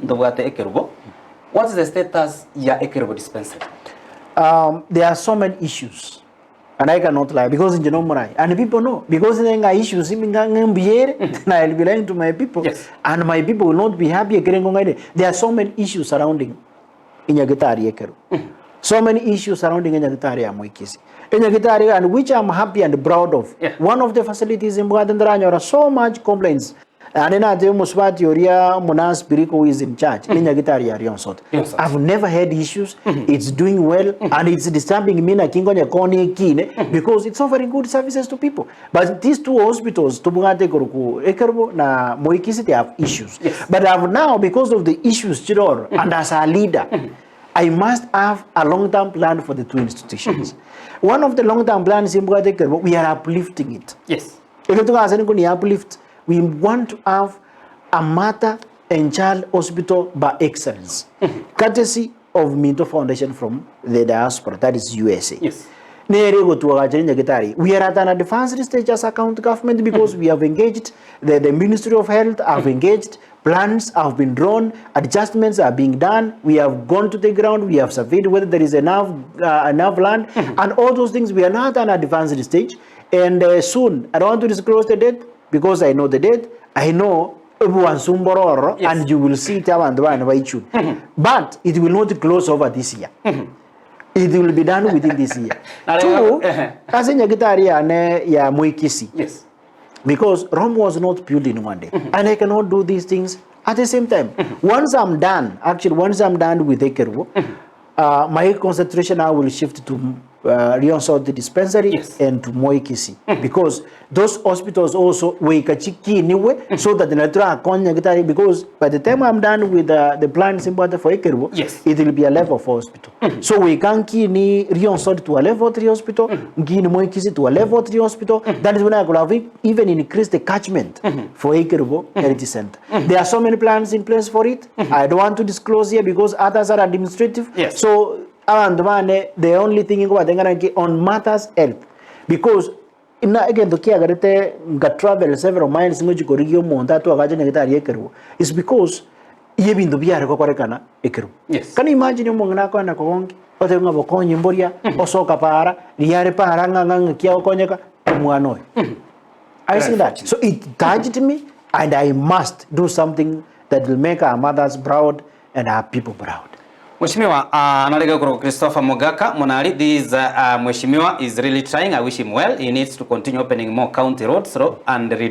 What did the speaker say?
ndobwate Ekerubo. What is the status ya Ekerubo dispensary? There are so many issues, and I cannot lie because in Genomurai, and people know because there are issues. And I'll be lying to my people, yes. And my people will not be happy. There are so many issues surrounding Inyagitari Ekerubo. So many issues surrounding Inyagitari Kisii. Inyagitari, and which I'm happy and proud of. Yeah. One of the facilities in Bugandandra, there are so much complaints. And then I tell Muswati Oria Monas Biriko is in charge. I've never had issues. It's doing well, and it's disturbing me because it's offering good services to people. But these two hospitals, Tubungate Koruku, Ekerubo na Kisii, they have issues. Yes. But I've now, because of the issues, and as a leader, I must have a long-term plan for the two institutions. One of the long-term plans in Bugate, we are uplifting it. Yes. We want to have a mother and child hospital by excellence, courtesy of Minto Foundation from the diaspora, that is USA. Yes. We are at an advanced stage as a county government because we have engaged, the Ministry of Health have engaged, plans have been drawn, adjustments are being done, we have gone to the ground, we have surveyed whether there is enough land, and all those things. We are not at an advanced stage, and soon, I don't want to disclose the date, because I know the date, I know yes. And you will see it, but it will not close over this year. It will be done within this year. Two, as in Kisii. Yes. Because Rome was not built in one day, and I cannot do these things at the same time. Once I'm done with Ekerubo, my concentration now will shift to the dispensary, yes. And to Kisii, because those hospitals also so that the natural because by the time I'm done with the plans for Ekerubo, yes. It will be a level 4 hospital. So we can key to a level 3 hospital, Kisii to a level 3 hospital. That is when I could have even increased the catchment for Ekerubo Heritage Center. There are so many plans in place for it. I don't want to disclose here because others are administrative. Yes. So the only thing on matters health, because again the travel several miles is because yes. Can you imagine I see that. So it touched me, and I must do something that will make our mothers proud and our people proud. Mheshimiwa, analega Christopher Mogaka Monali, this Mheshimiwa is really trying. I wish him well. He needs to continue opening more county roads and